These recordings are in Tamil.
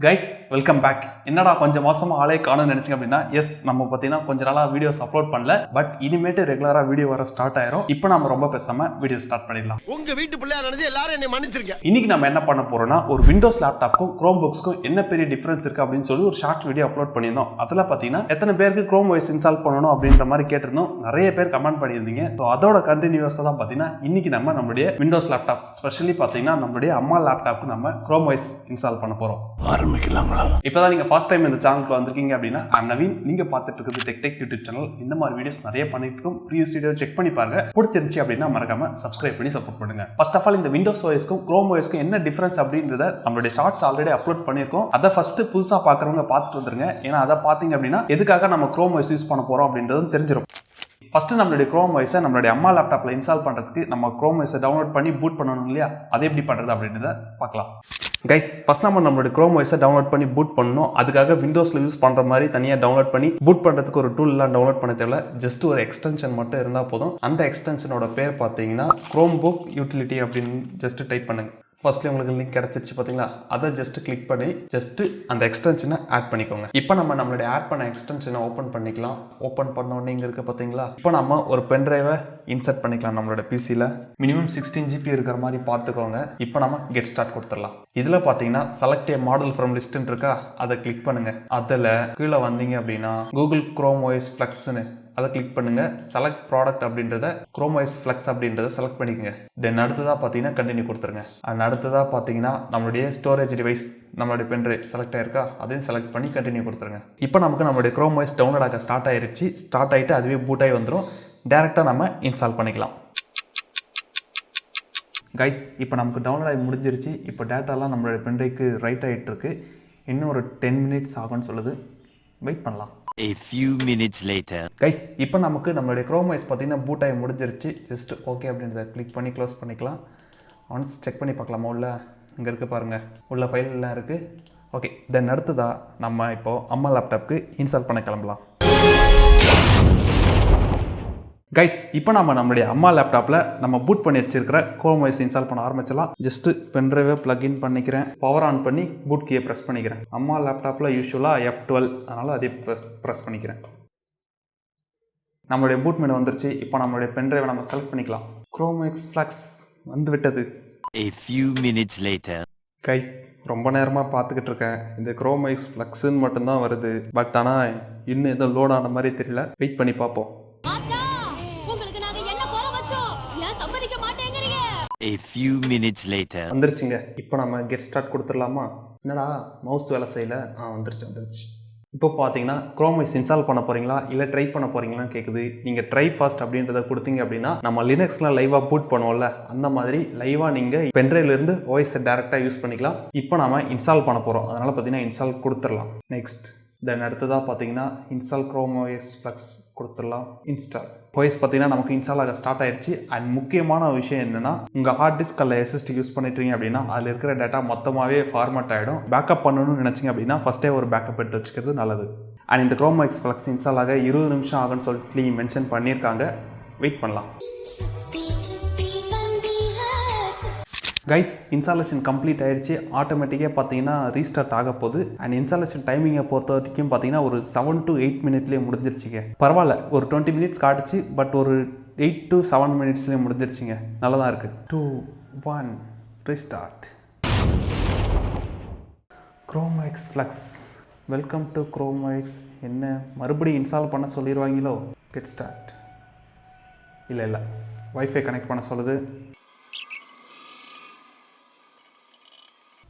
Guys welcome back. என்னடா கொஞ்சம் மாசமா ஆளே காணும்னு நினைச்சீங்க அப்படின்னா, எஸ் நம்ம பார்த்தீங்கன்னா கொஞ்ச நாளா வீடியோஸ் அப்லோட் பண்ணல. பட் இனிமேட்டு ரெகுலரா வீடியோ வர ஸ்டார்ட் ஆயிரும். இப்போ நம்ம ரொம்ப பேசாம வீடியோ ஸ்டார்ட் பண்ணிடலாம். உங்க வீட்டு பிள்ளையா நினைச்சு எல்லாரும் என்னை மன்னிச்சிருங்க. இன்னைக்கு நம்ம என்ன பண்ண போறோம்னா, ஒரு விண்டோஸ் லேப்டாப்க்கும் குரோம் புக்ஸ்க்கும் என்ன பெரிய டிஃபரன்ஸ் இருக்கு அப்படின்னு சொல்லி ஒரு ஷார்ட் வீடியோ அப்லோட் பண்ணியிருந்தோம். அதில் பார்த்தீங்கன்னா எத்தனை பேருக்கு குரோம் OS இன்ஸ்டால் பண்ணணும் அப்படின்ற மாதிரி கேட்டிருந்தோம். நிறைய பேர் கமெண்ட் பண்ணியிருந்தீங்க. ஸோ அதோட கண்டினியூஸாக தான் பார்த்தீங்கன்னா இன்னைக்கு நம்மளுடைய விண்டோஸ் லேப்டாப் ஸ்பெஷலி பார்த்தீங்கன்னா நம்மளுடைய அம்மா லேப்டாப்க்கு நம்ம குரோம் OS இன்ஸ்டால் பண்ண போறோம். ஆரம்பிக்கலாங்களா? இப்போதான் நீங்க ஃபர்ஸ்ட் டைம் இந்த சேனலுக்கு வந்திருக்கீங்க அப்படின்னா, ஐம் நவீன். நீங்க பார்த்துட்டு இருக்கிறது டெக் யூடியூப் சேனல். இந்த மாதிரி வீடியோஸ் நிறைய பண்ணிட்டு இருக்கோம். ப்ரீவியஸ் வீடியோ செக் பண்ணி பாருங்க. பிடிச்சிருந்துச்சு அப்படின்னா மறக்காம சப்ஸ்கிரைப் பண்ணி சப்போர்ட் பண்ணுங்க. ஃபர்ஸ்ட் ஆஃப் ஆல் இந்த விண்டோஸ் OSக்கும் குரோம் OSக்கும் என்ன டிஃபரன்ஸ் அப்படின்றத நம்மளுடைய ஷார்ட்ஸ் ஆல்ரெடி அப்லோட் பண்ணியிருக்கோம். அதை ஃபர்ஸ்ட் புதுசா பார்க்குறவங்க பார்த்துட்டு வந்துருங்க. ஏன்னா அதை பார்த்தீங்க அப்படின்னா எதுக்காக நம்ம குரோம் OS யூஸ் பண்ண போறோம் அப்படின்றதும் தெரிஞ்சிடும். ஃபர்ஸ்ட் நம்மளுடைய குரோம் OS நம்மளுடைய அம்மா லேப்டாப்ல இன்ஸ்டால் பண்றதுக்கு நம்ம குரோம் OS டவுன்லோட் பண்ணி பூட் பண்ணணும் இல்லையா? அதை எப்படி பண்றது அப்படின்றத பார்க்கலாம். கைஸ், ஃபர்ஸ்ட் நம்மளுடைய குரோம் OS டவுன்லோட் பண்ணி பூட் பண்ணணும். அதுக்காக விண்டோஸ்ல யூஸ் பண்ற மாதிரி தனியாக டவுன்லோட் பண்ணி பூட் பண்றதுக்கு ஒரு டூல் எல்லாம் டவுன்லோட் பண்ண தேவையில்ல. ஜஸ்ட் ஒரு எக்ஸ்டென்ஷன் மட்டும் இருந்தால் போதும். அந்த எக்ஸ்டென்ஷனோட பேர் பார்த்தீங்கன்னா குரோம் புக் யூட்டிலிட்டி அப்படின்னு ஜஸ்ட் டைப் பண்ணுங்க. ஃபர்ஸ்ட்ல உங்களுக்கு லிங்க் கிடைச்சிச்சு பார்த்தீங்களா? அதை ஜஸ்ட் கிளிக் பண்ணி ஜஸ்ட் அந்த எக்ஸ்டென்ஷனை ஆட் பண்ணிக்கோங்க. இப்போ நம்மளுடைய ஆட் பண்ண எக்ஸ்டென்ஷனை ஓப்பன் பண்ணிக்கலாம். ஓப்பன் பண்ண உடனே இங்கே இருக்க பார்த்தீங்களா? இப்போ நம்ம ஒரு பென் டிரைவை இன்சர்ட் பண்ணிக்கலாம். நம்மளோட பிசியில் மினிமம் 16 GB இருக்கிற மாதிரி பார்த்துக்கோங்க. இப்போ நம்ம கெட் ஸ்டார்ட் கொடுத்துடலாம். இதில் பார்த்தீங்கன்னா செலக்ட் ஏ மாடல் ஃப்ரம் லிஸ்ட்னு இருக்கா? அதை கிளிக் பண்ணுங்க. அதில் கீழே வந்தீங்க அப்படின்னா கூகுள் குரோம் OS ஃப்ளெக்ஸ்னு அதை கிளிக் பண்ணுங்க. செலக்ட் ப்ராடக்ட் அப்படின்றத குரோம் OS ஃப்ளெக்ஸ் அப்படின்றத செலக்ட் பண்ணிக்கோங்க. தென் அடுத்ததாக பார்த்தீங்கன்னா கண்டினியூ கொடுத்துருங்க. அண்ட் அடுத்ததாக பார்த்தீங்கன்னா நம்மளுடைய ஸ்டோரேஜ் டிவைஸ் நம்மளுடைய பென்ட்ரைவ் செலக்ட் ஆயிருக்கா? அதையும் செலக்ட் பண்ணி கண்டினியூ கொடுத்துருங்க. இப்போ நமக்கு நம்மளுடைய குரோம் OS டவுன்லோட் ஆக ஸ்டார்ட் ஆயிருச்சு. ஸ்டார்ட் ஆகிட்டு அதுவே பூட் ஆகி வந்துடும். டேரெக்டாக நம்ம இன்ஸ்டால் பண்ணிக்கலாம். கைஸ், இப்போ நமக்கு டவுன்லோட் ஆகி முடிஞ்சிருச்சு. இப்போ டேட்டாலாம் நம்மளுடைய பென்ட்ரைவ்க்கு ரைட் ஆகிட்டு இருக்கு. இன்னும் ஒரு 10 minutes ஆகும்னு சொல்லுது. வெயிட் பண்ணலாம். A few minutes later. Guys, இப்போ நமக்கு நம்மளுடைய குரோம் OS பார்த்தீங்கன்னா பூட் ஆகி முடிஞ்சிருச்சு. ஜஸ்ட் ஓகே அப்படின்றத கிளிக் பண்ணி க்ளோஸ் பண்ணிக்கலாம். ஒன்ஸ் செக் பண்ணி பார்க்கலாமா? உள்ள இங்கே இருக்குது பாருங்கள், உள்ள ஃபைல் எல்லாம் இருக்குது. ஓகே, தென் அடுத்ததாக நம்ம இப்போது அம்மா லேப்டாப்க்கு இன்ஸ்டால் பண்ண கிளம்பலாம். கைஸ், இப்போ நம்மளுடைய அம்மா லேப்டாப்பில் நம்ம பூட் பண்ணி வச்சிருக்கிற குரோம் OS இன்ஸ்டால் பண்ண ஆரம்பிச்சலாம். ஜஸ்ட் பென்ட்ரைவை பிளக்இன் பண்ணிக்கிறேன். பவர் ஆன் பண்ணி பூட் கீயை ப்ரெஸ் பண்ணிக்கிறேன். அம்மா லேப்டாப்பில் யூஸ்வலாக F12, அதனால் அதே ப்ரெஸ் பண்ணிக்கிறேன். நம்மளுடைய பூட் மெனு வந்துருச்சு. இப்போ நம்மளுடைய பென்ட்ரைவை நம்ம செலக்ட் பண்ணிக்கலாம். குரோம் OS ஃப்ளெக்ஸ் வந்து விட்டது. A few minutes later. Guys, ரொம்ப நேரமாக பார்த்துக்கிட்டு இருக்கேன். இந்த குரோம் OS ஃப்ளெக்ஸ்ன்னு மட்டும்தான் வருது. பட் ஆனால் இன்னும் எதுவும் லோட் ஆன மாதிரி தெரியல. வெயிட் பண்ணி பார்ப்போம். A few minutes later. வந்துருச்சுங்க. இப்போ நம்ம கெட் ஸ்டார்ட் கொடுத்துடலாமா? என்னடா மவுஸ் வேலை செய்யல? வந்துருச்சு. இப்போ பார்த்தீங்கன்னா குரோம் OS இன்ஸ்டால் பண்ண போகிறீங்களா இல்லை ட்ரை பண்ண போகிறீங்களான்னு கேட்குது. நீங்கள் ட்ரை ஃபர்ஸ்ட் அப்படின்றத கொடுத்தீங்க அப்படின்னா நம்ம லினக்ஸ்லாம் லைவாக பூட் பண்ணுவோம்ல, அந்த மாதிரி லைவாக நீங்கள் பென்ட்ரைவ்லேருந்து OS டேரெக்டாக யூஸ் பண்ணிக்கலாம். இப்போ நம்ம இன்ஸ்டால் பண்ண போகிறோம். அதனால் பார்த்தீங்கன்னா இன்ஸ்டால் கொடுத்துடலாம். நெக்ஸ்ட் தென் அடுத்ததாக பார்த்தீங்கன்னா இன்ஸ்டால் குரோம் OS ஃப்ளெக்ஸ் கொடுத்துடலாம். இன்ஸ்டால் OS பார்த்தீங்கன்னா நமக்கு இன்ஸ்டால் ஆக ஸ்டார்ட் ஆயிடுச்சு. அண்ட் முக்கியமான விஷயம் என்னன்னா, உங்கள் ஹார்ட் டிஸ்க் அல்ல SSD யூஸ் பண்ணிட்டீங்க அப்படின்னா அதில் இருக்கிற டேட்டா மொத்தமாகவே ஃபார்மேட் ஆகிடும். பேக்கப் பண்ணணும்னு நினச்சிங்க அப்படின்னா ஃபஸ்ட்டே ஒரு பேக்கப் எடுத்து வச்சுக்கிறது நல்லது. அண்ட் இந்த குரோம் OS ஃப்ளெக்ஸ் இன்ஸ்டால் ஆக 20 நிமிஷம் ஆகும்னு சொல்லிட்டு மென்ஷன் பண்ணியிருக்காங்க. வெயிட் பண்ணலாம். கைஸ், இன்ஸ்டாலேஷன் கம்ப்ளீட் ஆகிடுச்சு. ஆட்டோமேட்டிக்காக பார்த்தீங்கன்னா ரீஸ்டார்ட் ஆக போகுது. அண்ட் இன்ஸ்டாலேஷன் டைமிங்கை பொறுத்த வரைக்கும் பார்த்தீங்கன்னா ஒரு 7 to 8 minutesலேயே முடிஞ்சிருச்சுங்க. பரவாயில்ல, ஒரு 20 minutes காட்டுச்சு. பட் ஒரு 8 to 7 minutesலேயே முடிஞ்சிருச்சுங்க. நல்லா தான் இருக்குது. 2, 1 restart. Chrome OS flex. Welcome to chrome OS. என்ன மறுபடியும் இன்ஸ்டால் பண்ண சொல்லிடுவாங்களோ? Get start. இல்லை வைஃபை கனெக்ட் பண்ண சொல்லுது.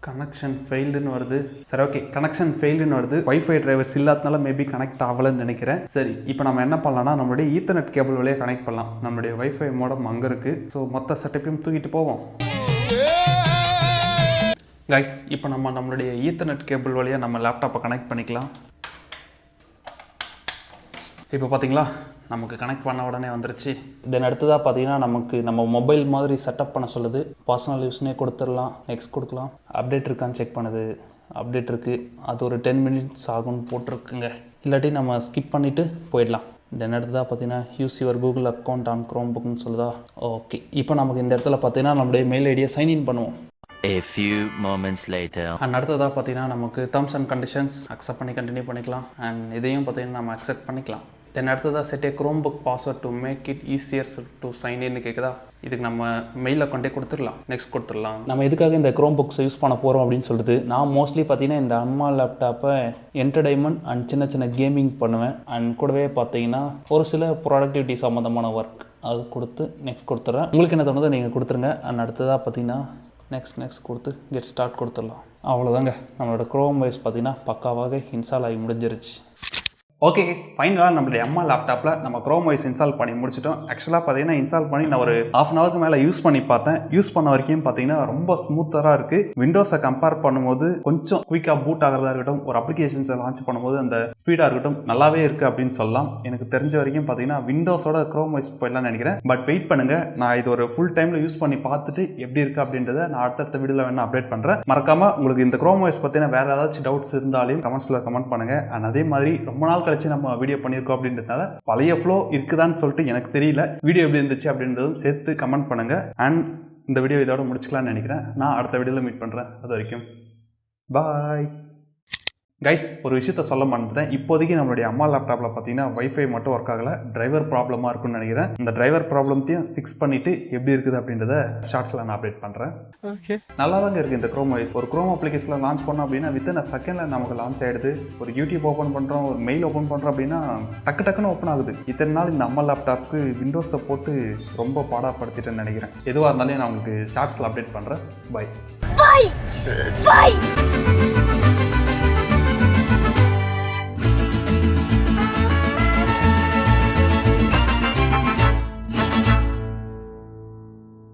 கனெக்ஷன் ஃபெயில்டுன்னு வருது. சரி, ஓகே, கனெக்ஷன் ஃபெயில்டுன்னு வருது. வைஃபை டிரைவர்ஸ் இல்லாதனால மேபி கனெக்ட் ஆகலைன்னு நினைக்கிறேன். சரி, இப்போ நம்ம என்ன பண்ணலாம்னா நம்மளுடைய ஈத்தர்நெட் கேபிள் வழியாக கனெக்ட் பண்ணலாம். நம்மளுடைய வைஃபை மோடம் அங்கே இருக்குது. ஸோ மொத்த செட்டப்பையும் தூக்கிட்டு போவோம். கைஸ், இப்போ நம்மளுடைய ஈத்தர்நெட் கேபிள் வழியாக நம்ம லேப்டாப்பை கனெக்ட் பண்ணிக்கலாம். இப்போ பார்த்தீங்களா நமக்கு கனெக்ட் பண்ண உடனே வந்துருச்சு. தென் அடுத்ததாக பார்த்தீங்கன்னா நமக்கு நம்ம மொபைல் மாதிரி செட்டப் பண்ண சொல்லுது. பர்சனல் யூஸ்னே கொடுத்துடலாம். நெக்ஸ்ட் கொடுக்கலாம். அப்டேட் இருக்கான்னு செக் பண்ணுது. அப்டேட் இருக்குது. அது ஒரு 10 minutes ஆகும்னு போட்டிருக்குங்க. இல்லாட்டி நம்ம ஸ்கிப் பண்ணிவிட்டு போயிடலாம். தென் அடுத்ததாக பார்த்தீங்கன்னா use your Google account on chrome புக்னு சொல்லுதா? ஓகே, இப்போ நமக்கு இந்த இடத்துல பார்த்தீங்கன்னா நம்மளுடைய மெயில் ஐடியை சைன்இன் பண்ணுவோம். A few moments later. And அடுத்ததாக பார்த்தீங்கன்னா நமக்கு டேர்ம்ஸ் அண்ட் கண்டிஷன்ஸ் அக்செப்ட் பண்ணி கண்டினியூ பண்ணிக்கலாம். அண்ட் இதையும் பார்த்தீங்கன்னா நம்ம அக்செப்ட் பண்ணிக்கலாம். தென் அடுத்ததாக set a Chromebook password to make it easier to sign இன்னு கேட்குதா. இதுக்கு நம்ம மெயில் அக்கௌண்ட்டே கொடுத்துடலாம். நெக்ஸ்ட் கொடுத்துடலாம். நம்ம எதுக்காக இந்த Chromebooks யூஸ் பண்ண போகிறோம் அப்படின்னு சொல்லிட்டு நான் மோஸ்ட்லி பார்த்தீங்கன்னா இந்த அம்மா லேப்டாப்பை என்டர்டைன்மெண்ட் அண்ட் சின்ன சின்ன கேமிங் பண்ணுவேன். அண்ட் கூடவே பார்த்தீங்கன்னா ஒரு சில ப்ரொடக்டிவிட்டி சம்மந்தமான ஒர்க் அது கொடுத்து நெக்ஸ்ட் கொடுத்துட்றேன். உங்களுக்கு என்ன தோணுதோ நீங்கள் கொடுத்துருங்க. அண்ட் அடுத்ததாக பார்த்தீங்கன்னா நெக்ஸ்ட் கொடுத்து கெட் ஸ்டார்ட் கொடுத்துடலாம். அவ்வளோதாங்க, நம்மளோட Chrome OS பார்த்தீங்கன்னா பக்காவாக இன்ஸ்டால் ஆகி முடிஞ்சிருச்சு. ஓகே கைஸ், ஃபைனலாக நம்மளுடைய அம்மா லேப்டாப்பில் நம்ம Chrome OS இன்ஸ்டால் பண்ணி முடிச்சிட்டோம். ஆக்சுவலாக பார்த்தீங்கன்னா இன்ஸ்டால் பண்ணி நான் ஒரு ½ அன் ஹவருக்கு மேலே யூஸ் பண்ணி பார்த்தேன். யூஸ் பண்ண வரைக்கும் பார்த்தீங்கன்னா ரொம்ப ஸ்மூத்தராக இருக்குது. விண்டோஸை கம்பேர் பண்ணும்போது கொஞ்சம் குயிக்காக பூட் ஆகிறதா இருக்கட்டும், ஒரு அப்ளிகேஷன்ஸை லான்ச் பண்ணும்போது அந்த ஸ்பீடாக இருக்கட்டும் நல்லாவே இருக்குது அப்படின்னு சொல்லலாம். எனக்கு தெரிஞ்ச வரைக்கும் பார்த்தீங்கன்னா விண்டோஸோட Chrome OS போயிடலாம்னு நினைக்கிறேன். பட் வெயிட் பண்ணுங்கள், நான் இது ஒரு ஃபுல் டைமில் யூஸ் பண்ணி பார்த்துட்டு எப்படி இருக்குது அப்படின்றத நான் அடுத்த வீடியோவில் வேணால் அப்டேட் பண்ணுறேன். மறக்காமல் உங்களுக்கு இந்த Chrome OS பற்றின வேறு ஏதாச்சும் டவுட்ஸ் இருந்தாலும் கமெண்ட்ஸில் கமெண்ட் பண்ணுங்கள். அண்ட் அதே மாதிரி ரொம்ப நாள் கழிச்சு நம்ம வீடியோ பண்ணியிருக்கோம் அப்படின்றதுனால பழைய ஃப்ளோ இருக்குதான்னு சொல்லிட்டு எனக்கு தெரியல. வீடியோ எப்படி இருந்துச்சு அப்படின்றதும் சேர்த்து கமெண்ட் பண்ணுங்க. அண்ட் இந்த வீடியோ இதோட முடிச்சுக்கலாம்னு நினைக்கிறேன். நான் அடுத்த வீடியோவில் மீட் பண்ணுறேன். அது வரைக்கும் பாய் கைஸ். ஒரு விஷயத்த சொல்ல மாட்டேன். இப்போதைக்கு நம்மளுடைய அம்மா லேப்டாப்பில் பார்த்தீங்கன்னா வைஃபை மட்டும் ஒர்க் ஆகலை, டிரைவர் ப்ராப்ளமாக இருக்குன்னு நினைக்கிறேன். இந்த டிரைவர் ப்ராப்ளத்தையும் ஃபிக்ஸ் பண்ணிவிட்டு எப்படி இருக்குது அப்படின்றத ஷார்ட்ஸில் நான் அப்டேட் பண்ணுறேன். ஓகே, நல்லா தாங்க இருக்குது இந்த Chrome OS. ஒரு Chrome அப்ளிகேஷனில் லான்ச் பண்ணோம் அப்படின்னா வித்தின் அ செகண்டில் நமக்கு லான்ச் ஆகிடுது. ஒரு யூடியூப் ஓப்பன் பண்ணுறோம், ஒரு மெயில் ஓப்பன் பண்ணுறோம் அப்படின்னா டக்குன்னு ஓப்பன் ஆகுது. இத்தனை நாள் இந்த அம்மா லேப்டாப்புக்கு விண்டோஸை போட்டு ரொம்ப பாடாப்படுத்திட்டேன்னு நினைக்கிறேன். எதுவாக இருந்தாலும் நான் உங்களுக்கு ஷார்ட்ஸில் அப்டேட் பண்ணுறேன். பை.